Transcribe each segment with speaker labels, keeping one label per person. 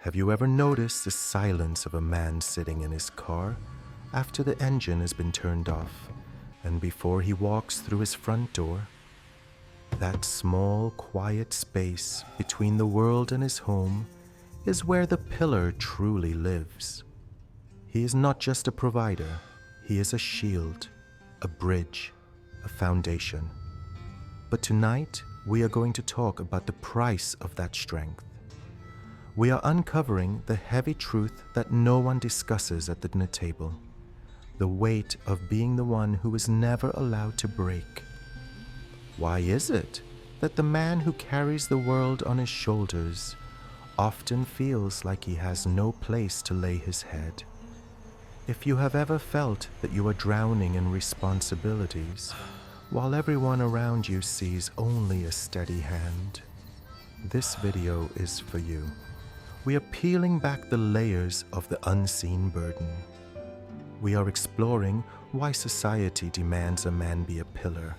Speaker 1: Have you ever noticed the silence of a man sitting in his car after the engine has been turned off and before he walks through his front door? That small, quiet space between the world and his home is where the pillar truly lives. He is not just a provider, he is a shield, a bridge, a foundation. But tonight, we are going to talk about the price of that strength. We are uncovering the heavy truth that no one discusses at the dinner table, the weight of being the one who is never allowed to break. Why is it that the man who carries the world on his shoulders often feels like he has no place to lay his head? If you have ever felt that you are drowning in responsibilities, while everyone around you sees only a steady hand, this video is for you. We are peeling back the layers of the unseen burden. We are exploring why society demands a man be a pillar,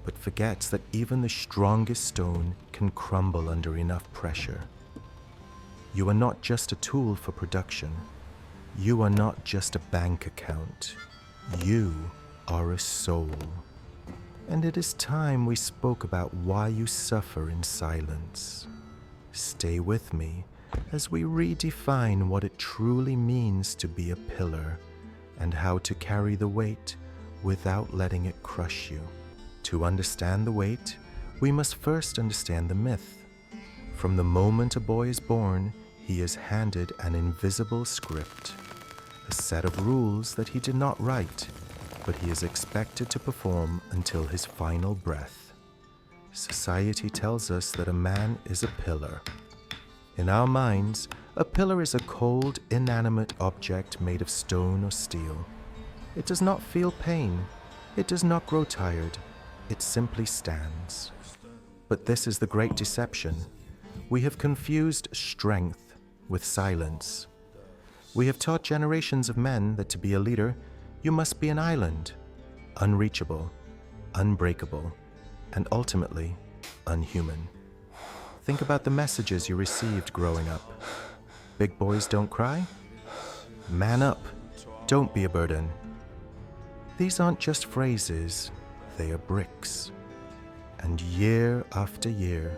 Speaker 1: but forgets that even the strongest stone can crumble under enough pressure. You are not just a tool for production. You are not just a bank account. You are a soul. And it is time we spoke about why you suffer in silence. Stay with me as we redefine what it truly means to be a pillar and how to carry the weight without letting it crush you. To understand the weight, we must first understand the myth. From the moment a boy is born, he is handed an invisible script, a set of rules that he did not write, but he is expected to perform until his final breath. Society tells us that a man is a pillar. In our minds, a pillar is a cold, inanimate object made of stone or steel. It does not feel pain. It does not grow tired. It simply stands. But this is the great deception. We have confused strength with silence. We have taught generations of men that to be a leader, you must be an island, unreachable, unbreakable, and ultimately unhuman. Think about the messages you received growing up. Big boys don't cry. Man up. Don't be a burden. These aren't just phrases, they are bricks. And year after year,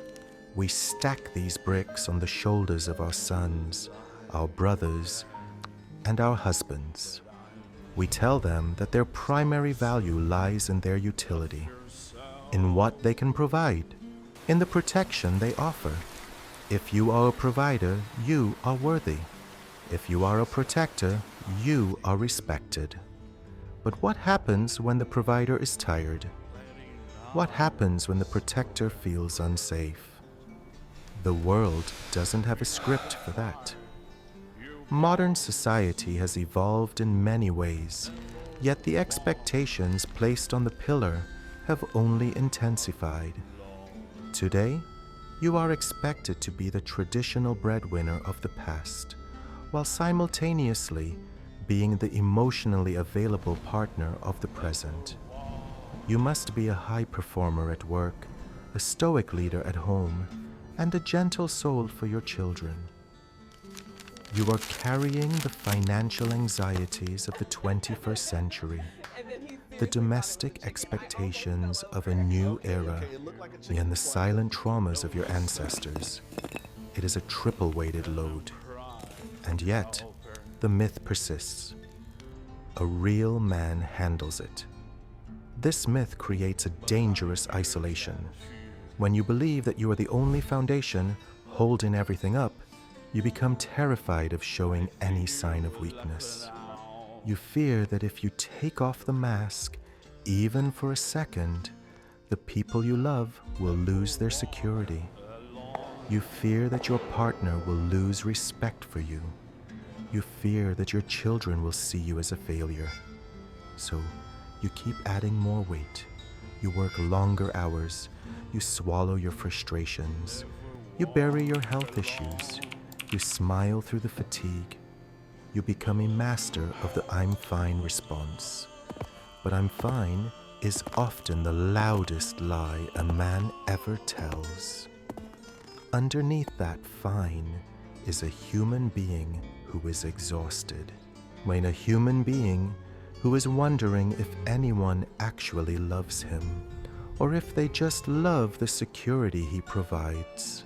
Speaker 1: we stack these bricks on the shoulders of our sons, our brothers, and our husbands. We tell them that their primary value lies in their utility, in what they can provide, in the protection they offer. If you are a provider, you are worthy. If you are a protector, you are respected. But what happens when the provider is tired? What happens when the protector feels unsafe? The world doesn't have a script for that. Modern society has evolved in many ways, yet the expectations placed on the pillar have only intensified. Today, you are expected to be the traditional breadwinner of the past, while simultaneously being the emotionally available partner of the present. You must be a high performer at work, a stoic leader at home, and a gentle soul for your children. You are carrying the financial anxieties of the 21st century, the domestic expectations of a new era, and the silent traumas of your ancestors. It is a triple-weighted load. And yet, the myth persists. A real man handles it. This myth creates a dangerous isolation. When you believe that you are the only foundation holding everything up, you become terrified of showing any sign of weakness. You fear that if you take off the mask, even for a second, the people you love will lose their security. You fear that your partner will lose respect for you. You fear that your children will see you as a failure. So you keep adding more weight. You work longer hours. You swallow your frustrations. You bury your health issues. You smile through the fatigue. You become a master of the "I'm fine" response. But "I'm fine" is often the loudest lie a man ever tells. Underneath that "fine" is a human being who is exhausted. When a human being who is wondering if anyone actually loves him, or if they just love the security he provides.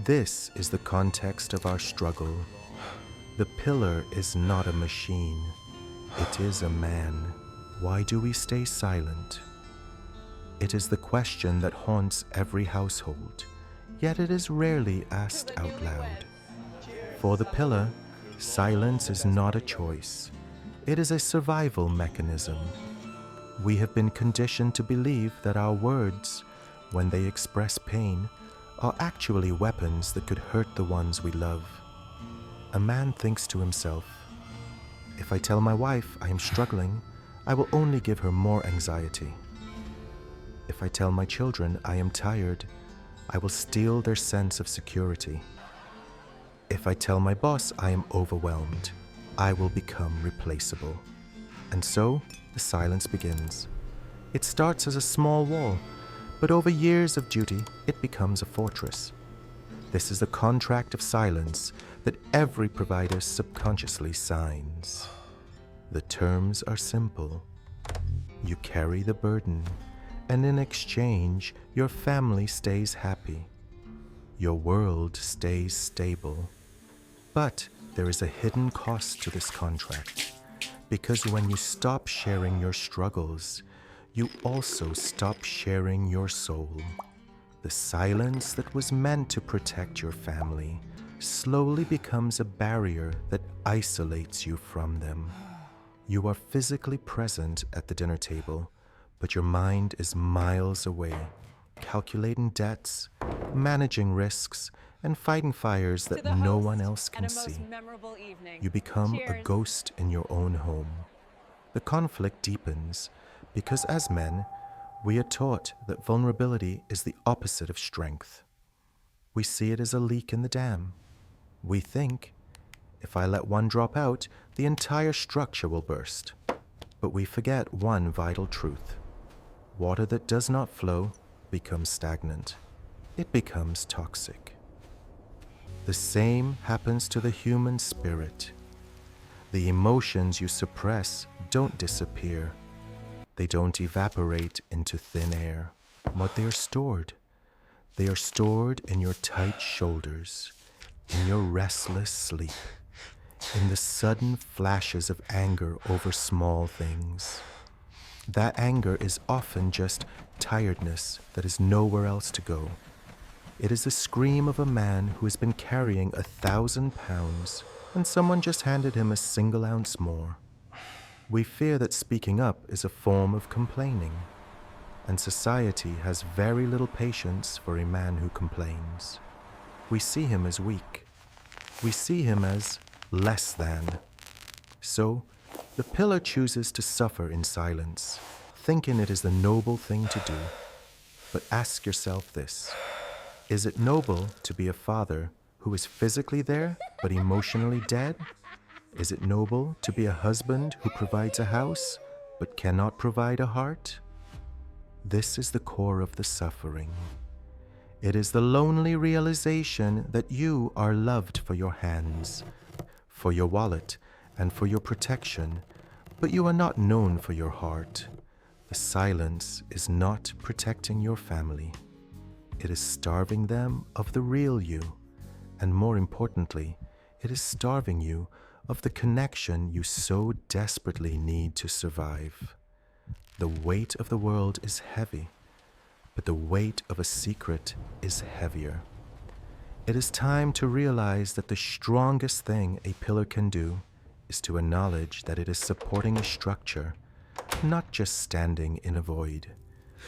Speaker 1: This is the context of our struggle. The pillar is not a machine. It is a man. Why do we stay silent? It is the question that haunts every household, yet it is rarely asked out loud. For the pillar, silence is not a choice. It is a survival mechanism. We have been conditioned to believe that our words, when they express pain, are actually weapons that could hurt the ones we love. A man thinks to himself, if I tell my wife I am struggling, I will only give her more anxiety. If I tell my children I am tired, I will steal their sense of security. If I tell my boss I am overwhelmed, I will become replaceable. And so, the silence begins. It starts as a small wall, but over years of duty, it becomes a fortress. This is the contract of silence that every provider subconsciously signs. The terms are simple. You carry the burden, and in exchange, your family stays happy. Your world stays stable. But there is a hidden cost to this contract, because when you stop sharing your struggles, you also stop sharing your soul. The silence that was meant to protect your family slowly becomes a barrier that isolates you from them. You are physically present at the dinner table, but your mind is miles away, calculating debts, managing risks, and fighting fires that no one else can see. You become a ghost in your own home. The conflict deepens because as men, we are taught that vulnerability is the opposite of strength. We see it as a leak in the dam. We think, if I let one drop out, the entire structure will burst. But we forget one vital truth. Water that does not flow becomes stagnant. It becomes toxic. The same happens to the human spirit. The emotions you suppress don't disappear. They don't evaporate into thin air, but they are stored. They are stored in your tight shoulders, in your restless sleep, in the sudden flashes of anger over small things. That anger is often just tiredness that is nowhere else to go. It is the scream of a man who has been carrying 1,000 pounds and someone just handed him a single ounce more. We fear that speaking up is a form of complaining, and society has very little patience for a man who complains. We see him as weak. We see him as less than. So, the pillar chooses to suffer in silence, thinking it is the noble thing to do. But ask yourself this: is it noble to be a father who is physically there but emotionally dead? Is it noble to be a husband who provides a house but cannot provide a heart? This is the core of the suffering. It is the lonely realization that you are loved for your hands, for your wallet, and for your protection, but you are not known for your heart. The silence is not protecting your family. It is starving them of the real you, and more importantly, it is starving you of the connection you so desperately need to survive. The weight of the world is heavy, but the weight of a secret is heavier. It is time to realize that the strongest thing a pillar can do is to acknowledge that it is supporting a structure, not just standing in a void.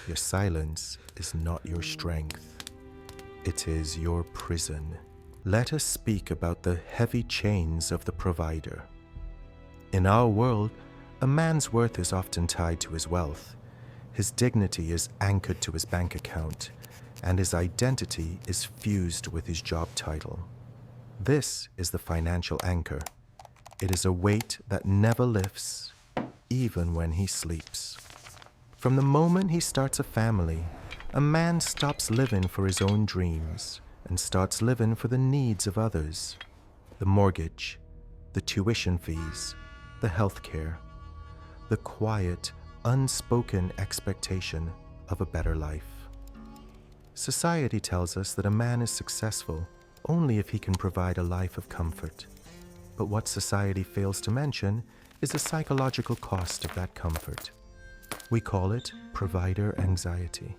Speaker 1: Your silence is not your strength. It is your prison. Let us speak about the heavy chains of the provider. In our world, a man's worth is often tied to his wealth. His dignity is anchored to his bank account, and his identity is fused with his job title. This is the financial anchor. It is a weight that never lifts, even when he sleeps. From the moment he starts a family, a man stops living for his own dreams and starts living for the needs of others. The mortgage, the tuition fees, the health care, the quiet, unspoken expectation of a better life. Society tells us that a man is successful only if he can provide a life of comfort. But what society fails to mention is the psychological cost of that comfort. We call it provider anxiety.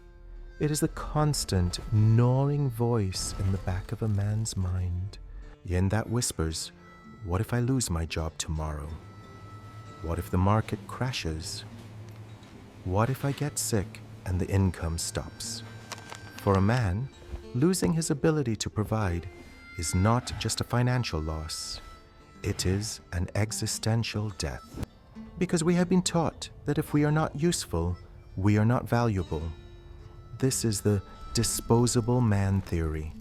Speaker 1: It is the constant, gnawing voice in the back of a man's mind. And that whispers, what if I lose my job tomorrow? What if the market crashes? What if I get sick and the income stops? For a man, losing his ability to provide is not just a financial loss. It is an existential death. Because we have been taught that if we are not useful, we are not valuable. This is the disposable man theory.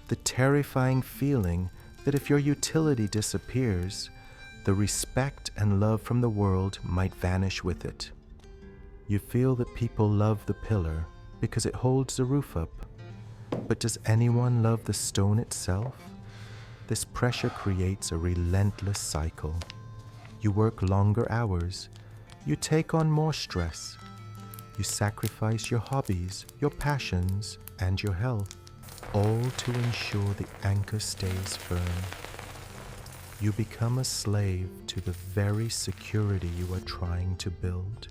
Speaker 1: The terrifying feeling that if your utility disappears, the respect and love from the world might vanish with it. You feel that people love the pillar because it holds the roof up. But does anyone love the stone itself? This pressure creates a relentless cycle. You work longer hours. You take on more stress. You sacrifice your hobbies, your passions, and your health, all to ensure the anchor stays firm. You become a slave to the very security you are trying to build.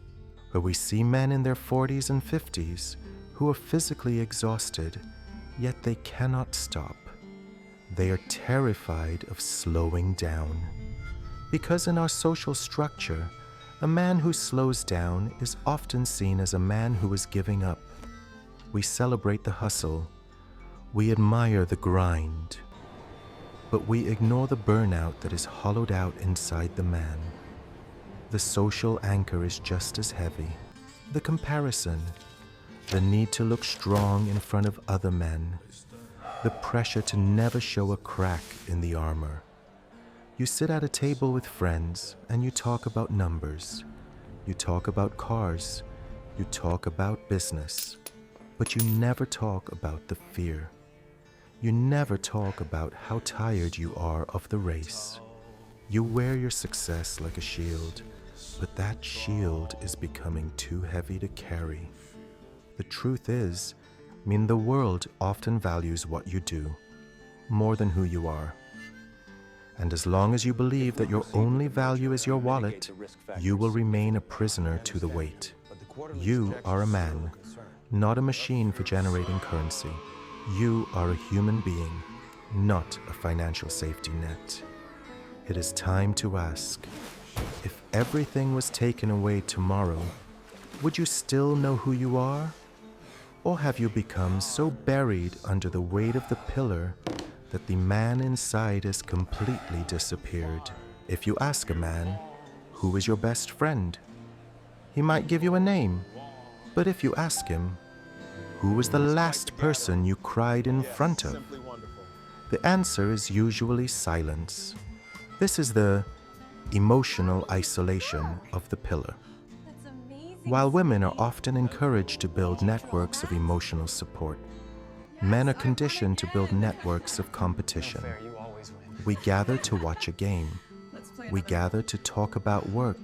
Speaker 1: Where we see men in their 40s and 50s who are physically exhausted, yet they cannot stop. They are terrified of slowing down. Because in our social structure, a man who slows down is often seen as a man who is giving up. We celebrate the hustle. We admire the grind. But we ignore the burnout that is hollowed out inside the man. The social anchor is just as heavy. The comparison, the need to look strong in front of other men, the pressure to never show a crack in the armor. You sit at a table with friends and you talk about numbers. You talk about cars. You talk about business. But you never talk about the fear. You never talk about how tired you are of the race. You wear your success like a shield, but that shield is becoming too heavy to carry. The truth is, the world often values what you do more than who you are. And as long as you believe that your only value is your wallet, you will remain a prisoner to the weight. You are a man, not a machine for generating currency. You are a human being, not a financial safety net. It is time to ask, if everything was taken away tomorrow, would you still know who you are? Or have you become so buried under the weight of the pillar that the man inside has completely disappeared? If you ask a man, who is your best friend? He might give you a name. But if you ask him, who was the last person you cried in front of? The answer is usually silence. This is the emotional isolation of the pillar. While women are often encouraged to build networks of emotional support, men are conditioned to build networks of competition. We gather to watch a game. We gather to talk about work.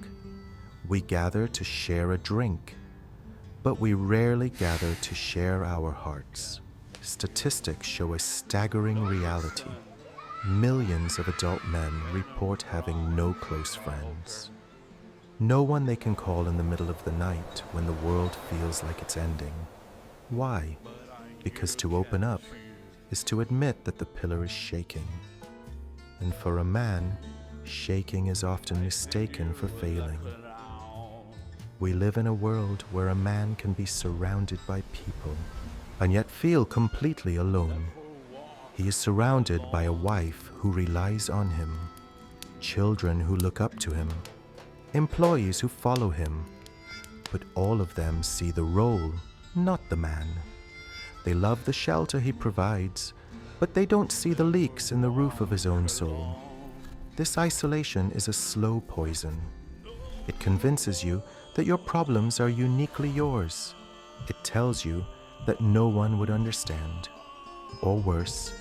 Speaker 1: We gather to share a drink. But we rarely gather to share our hearts. Statistics show a staggering reality. Millions of adult men report having no close friends. No one they can call in the middle of the night when the world feels like it's ending. Why? Because to open up is to admit that the pillar is shaking. And for a man, shaking is often mistaken for failing. We live in a world where a man can be surrounded by people and yet feel completely alone. He is surrounded by a wife who relies on him, children who look up to him, employees who follow him, but all of them see the role, not the man. They love the shelter he provides, but they don't see the leaks in the roof of his own soul. This isolation is a slow poison. It convinces you that your problems are uniquely yours. It tells you that no one would understand. or worse,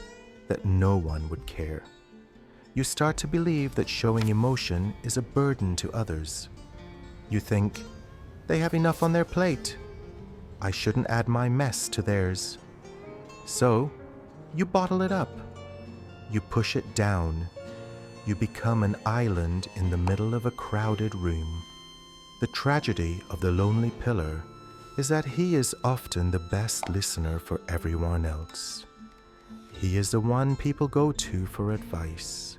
Speaker 1: that no one would care. You start to believe that showing emotion is a burden to others. You think, they have enough on their plate. I shouldn't add my mess to theirs. So, you bottle it up. You push it down. You become an island in the middle of a crowded room. The tragedy of the lonely pillar is that he is often the best listener for everyone else. He is the one people go to for advice.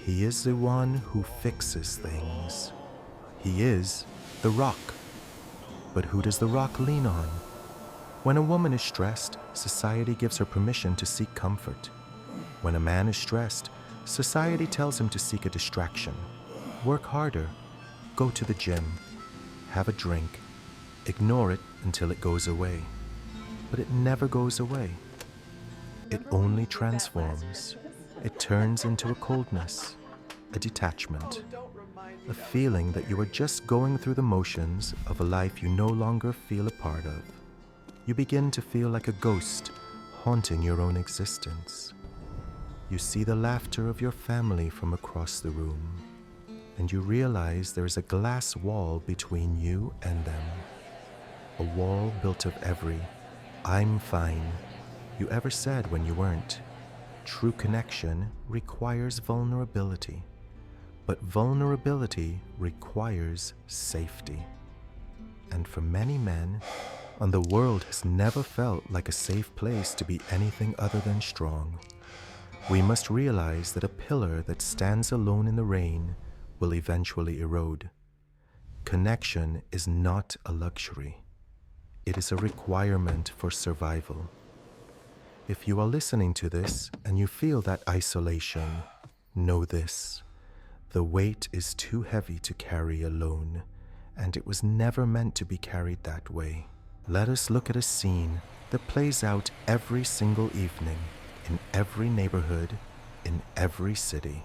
Speaker 1: He is the one who fixes things. He is the rock. But who does the rock lean on? When a woman is stressed, society gives her permission to seek comfort. When a man is stressed, society tells him to seek a distraction. Work harder. Go to the gym. Have a drink. Ignore it until it goes away. But it never goes away. It only transforms. It turns into a coldness, a detachment, a feeling that you are just going through the motions of a life you no longer feel a part of. You begin to feel like a ghost haunting your own existence. You see the laughter of your family from across the room, and you realize there is a glass wall between you and them. A wall built of every "I'm fine" you ever said when you weren't. True connection requires vulnerability, but vulnerability requires safety. And for many men, the world has never felt like a safe place to be anything other than strong. We must realize that a pillar that stands alone in the rain will eventually erode. Connection is not a luxury. It is a requirement for survival. If you are listening to this and you feel that isolation, know this: the weight is too heavy to carry alone, and it was never meant to be carried that way. Let us look at a scene that plays out every single evening, in every neighborhood, in every city.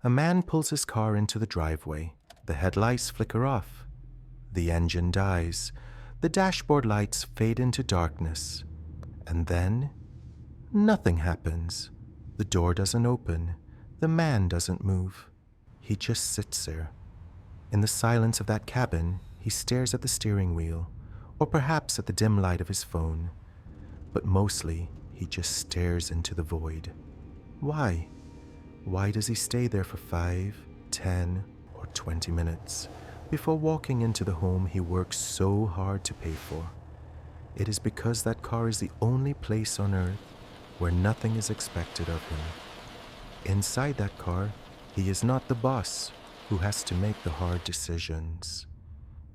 Speaker 1: A man pulls his car into the driveway. The headlights flicker off. The engine dies. The dashboard lights fade into darkness. And then, nothing happens. The door doesn't open. The man doesn't move. He just sits there. In the silence of that cabin, he stares at the steering wheel, or perhaps at the dim light of his phone. But mostly, he just stares into the void. Why? Why does he stay there for 5, 10, or 20 minutes before walking into the home he works so hard to pay for? It is because that car is the only place on earth where nothing is expected of him. Inside that car, he is not the boss who has to make the hard decisions.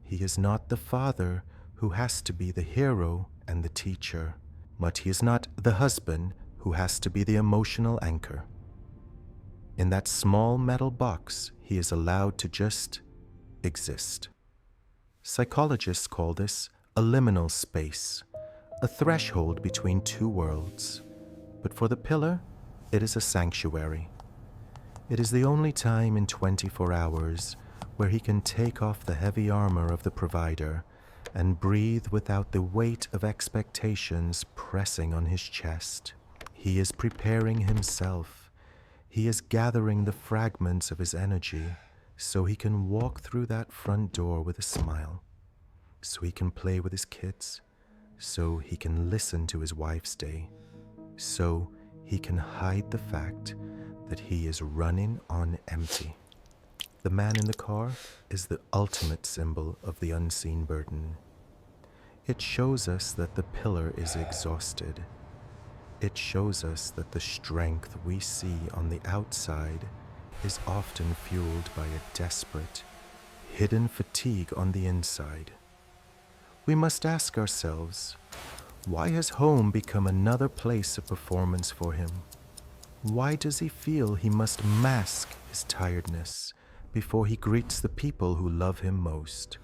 Speaker 1: He is not the father who has to be the hero and the teacher, but he is not the husband who has to be the emotional anchor. In that small metal box, he is allowed to just exist. Psychologists call this a liminal space, a threshold between two worlds. But for the pillar, it is a sanctuary. It is the only time in 24 hours where he can take off the heavy armor of the provider and breathe without the weight of expectations pressing on his chest. He is preparing himself. He is gathering the fragments of his energy so he can walk through that front door with a smile, so he can play with his kids, so he can listen to his wife's day, so he can hide the fact that he is running on empty. The man in the car is the ultimate symbol of the unseen burden. It shows us that the pillar is exhausted. It shows us that the strength we see on the outside is often fueled by a desperate, hidden fatigue on the inside. We must ask ourselves, why has home become another place of performance for him? Why does he feel he must mask his tiredness before he greets the people who love him most?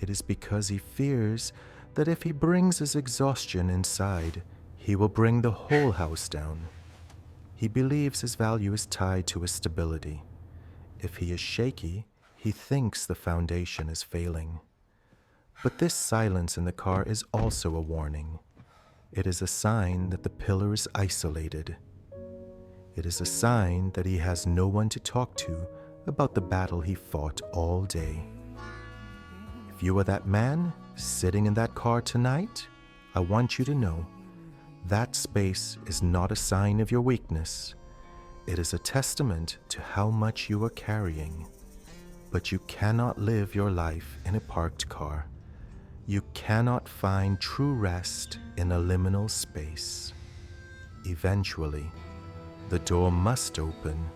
Speaker 1: It is because he fears that if he brings his exhaustion inside, he will bring the whole house down. He believes his value is tied to his stability. If he is shaky, he thinks the foundation is failing. But this silence in the car is also a warning. It is a sign that the pillar is isolated. It is a sign that he has no one to talk to about the battle he fought all day. If you are that man sitting in that car tonight, I want you to know that space is not a sign of your weakness. It is a testament to how much you are carrying. But you cannot live your life in a parked car. You cannot find true rest in a liminal space. Eventually, the door must open,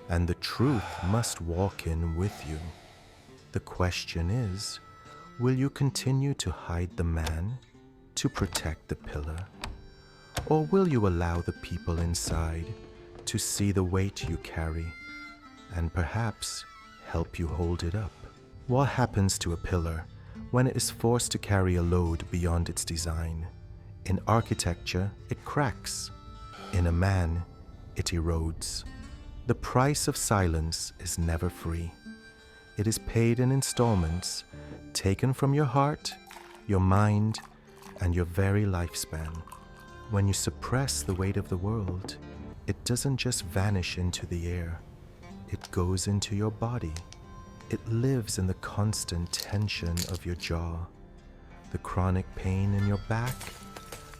Speaker 1: and the truth must walk in with you. The question is, will you continue to hide the man, to protect the pillar? Or will you allow the people inside to see the weight you carry, and perhaps help you hold it up? What happens to a pillar when it is forced to carry a load beyond its design? In architecture, it cracks. In a man, it erodes. The price of silence is never free. It is paid in installments, taken from your heart, your mind, and your very lifespan. When you suppress the weight of the world, it doesn't just vanish into the air. It goes into your body. It lives in the constant tension of your jaw, the chronic pain in your back,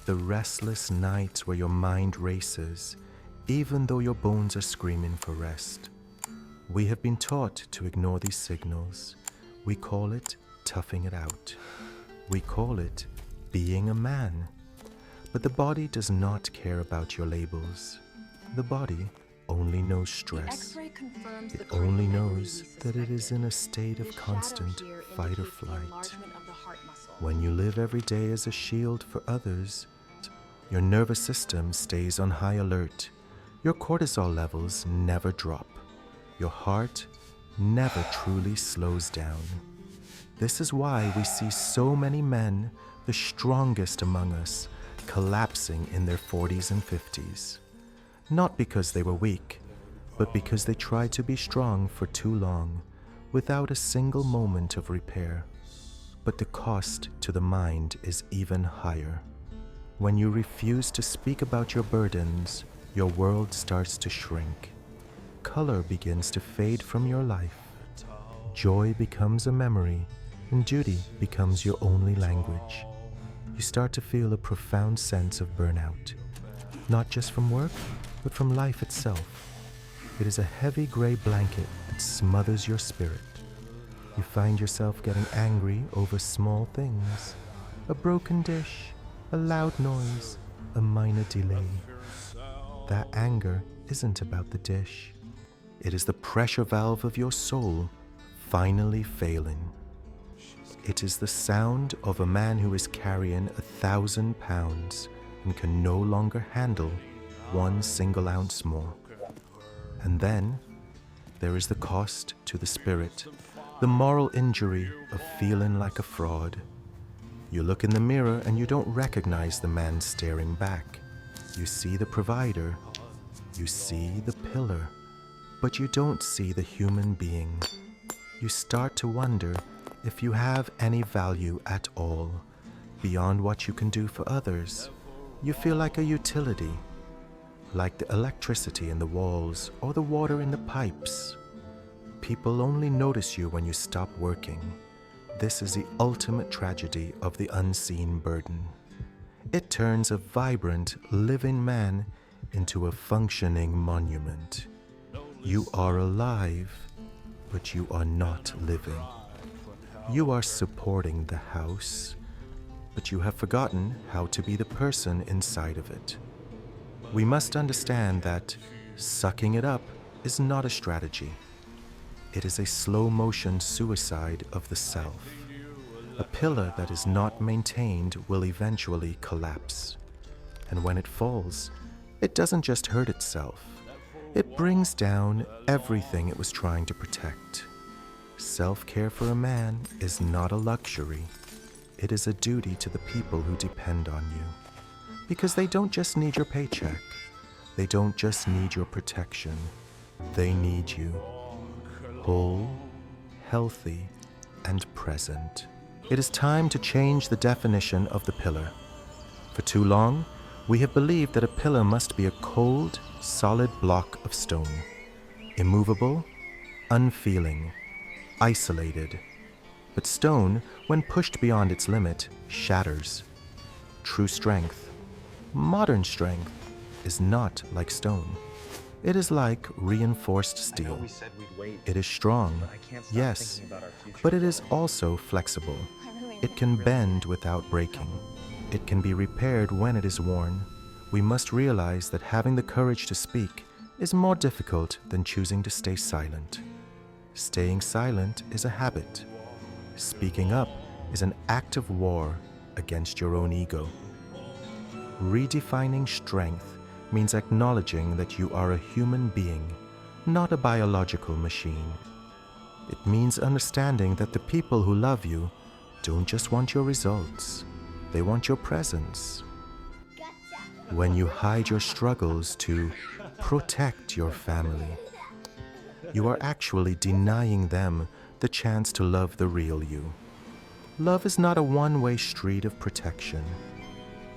Speaker 1: the restless nights where your mind races, even though your bones are screaming for rest. We have been taught to ignore these signals. We call it toughing it out. We call it being a man. But the body does not care about your labels. The body only knows stress. It only knows that it is in a state of constant fight or flight. When you live every day as a shield for others, your nervous system stays on high alert. Your cortisol levels never drop. Your heart never truly slows down. This is why we see so many men, the strongest among us, collapsing in their 40s and 50s. Not because they were weak, but because they tried to be strong for too long, without a single moment of repair. But the cost to the mind is even higher. When you refuse to speak about your burdens, your world starts to shrink. Color begins to fade from your life. Joy becomes a memory, and duty becomes your only language. You start to feel a profound sense of burnout, not just from work, but from life itself. It is a heavy gray blanket that smothers your spirit. You find yourself getting angry over small things, a broken dish, a loud noise, a minor delay. That anger isn't about the dish. It is the pressure valve of your soul finally failing. It is the sound of a man who is carrying 1,000 pounds and can no longer handle 1 single ounce more. And then there is the cost to the spirit, the moral injury of feeling like a fraud. You look in the mirror and you don't recognize the man staring back. You see the provider, you see the pillar, but you don't see the human being. You start to wonder if you have any value at all, beyond what you can do for others. You feel like a utility, like the electricity in the walls or the water in the pipes. People only notice you when you stop working. This is the ultimate tragedy of the unseen burden. It turns a vibrant, living man into a functioning monument. You are alive, but you are not living. You are supporting the house, but you have forgotten how to be the person inside of it. We must understand that sucking it up is not a strategy. It is a slow-motion suicide of the self. A pillar that is not maintained will eventually collapse. And when it falls, it doesn't just hurt itself. It brings down everything it was trying to protect. Self-care for a man is not a luxury. It is a duty to the people who depend on you. Because they don't just need your paycheck. They don't just need your protection. They need you. Whole, healthy, and present. It is time to change the definition of the pillar. For too long, we have believed that a pillar must be a cold, solid block of stone, immovable, unfeeling, isolated. But stone, when pushed beyond its limit, shatters. True strength, modern strength, is not like stone. It is like reinforced steel. It is strong, yes, but it is also flexible. It can bend without breaking. It can be repaired when it is worn. We must realize that having the courage to speak is more difficult than choosing to stay silent. Staying silent is a habit. Speaking up is an act of war against your own ego. Redefining strength means acknowledging that you are a human being, not a biological machine. It means understanding that the people who love you don't just want your results, they want your presence. When you hide your struggles to protect your family, you are actually denying them the chance to love the real you. Love is not a one-way street of protection.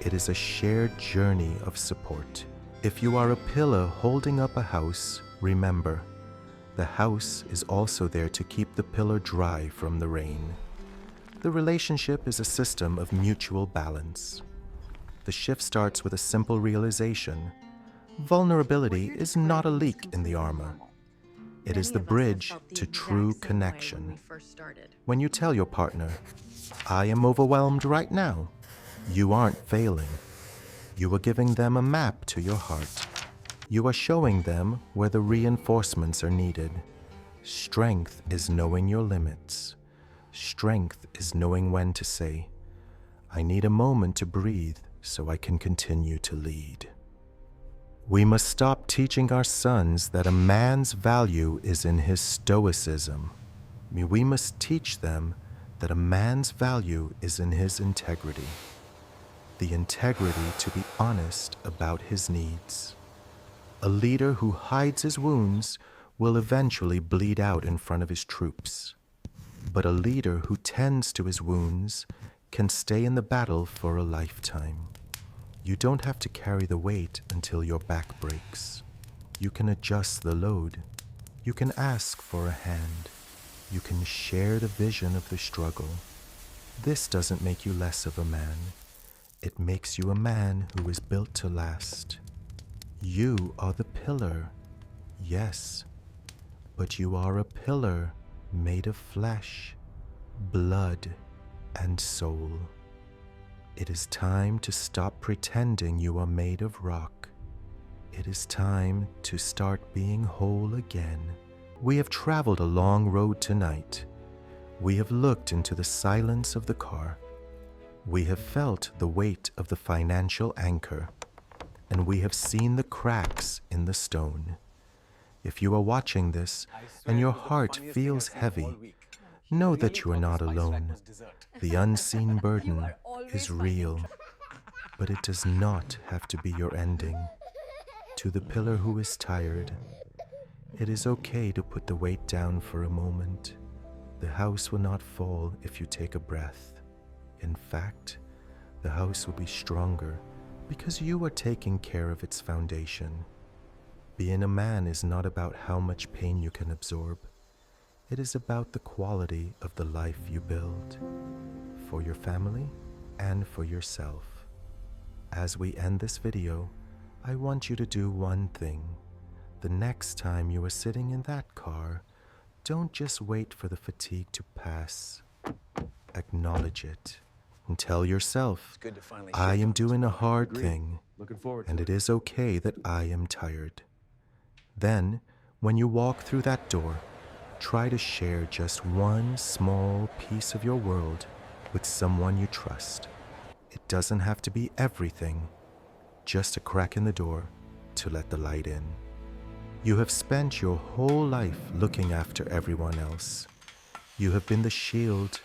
Speaker 1: It is a shared journey of support. If you are a pillar holding up a house, remember, the house is also there to keep the pillar dry from the rain. The relationship is a system of mutual balance. The shift starts with a simple realization. Vulnerability is not a leak in the armor. It is the bridge to true connection. When you tell your partner, "I am overwhelmed right now," you aren't failing. You are giving them a map to your heart. You are showing them where the reinforcements are needed. Strength is knowing your limits. Strength is knowing when to say, "I need a moment to breathe so I can continue to lead." We must stop teaching our sons that a man's value is in his stoicism. We must teach them that a man's value is in his integrity. The integrity to be honest about his needs. A leader who hides his wounds will eventually bleed out in front of his troops. But a leader who tends to his wounds can stay in the battle for a lifetime. You don't have to carry the weight until your back breaks. You can adjust the load. You can ask for a hand. You can share the vision of the struggle. This doesn't make you less of a man. It makes you a man who is built to last. You are the pillar, yes, but you are a pillar made of flesh, blood, and soul. It is time to stop pretending you are made of rock. It is time to start being whole again. We have traveled a long road tonight. We have looked into the silence of the car. We have felt the weight of the financial anchor, and we have seen the cracks in the stone. If you are watching this and your heart feels heavy, know that you are not alone. The unseen burden is real, but it does not have to be your ending. To the pillar who is tired, it is okay to put the weight down for a moment. The house will not fall if you take a breath. In fact, the house will be stronger because you are taking care of its foundation. Being a man is not about how much pain you can absorb. It is about the quality of the life you build, for your family and for yourself. As we end this video, I want you to do one thing. The next time you are sitting in that car, don't just wait for the fatigue to pass. Acknowledge it. And tell yourself, "I am doing a hard thing, and it is okay that I am tired." Then, when you walk through that door, try to share just one small piece of your world with someone you trust. It doesn't have to be everything, just a crack in the door to let the light in. You have spent your whole life looking after everyone else. You have been the shield,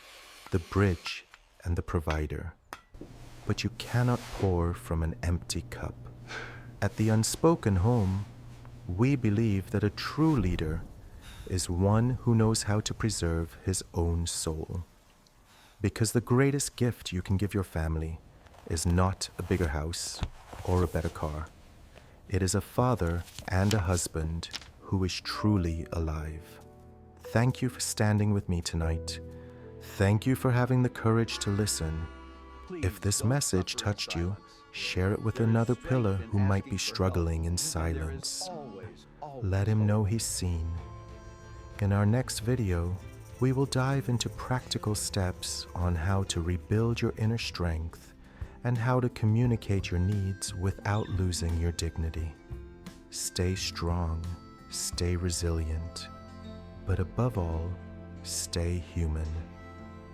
Speaker 1: the bridge, and the provider. But you cannot pour from an empty cup. At the Unspoken Home, we believe that a true leader is one who knows how to preserve his own soul. Because the greatest gift you can give your family is not a bigger house or a better car. It is a father and a husband who is truly alive. Thank you for standing with me tonight. Thank you for having the courage to listen. If this message touched you, share it with another pillar who might be struggling in silence. Let him know he's seen. In our next video, we will dive into practical steps on how to rebuild your inner strength and how to communicate your needs without losing your dignity. Stay strong, stay resilient, but above all, stay human.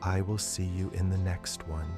Speaker 1: I will see you in the next one.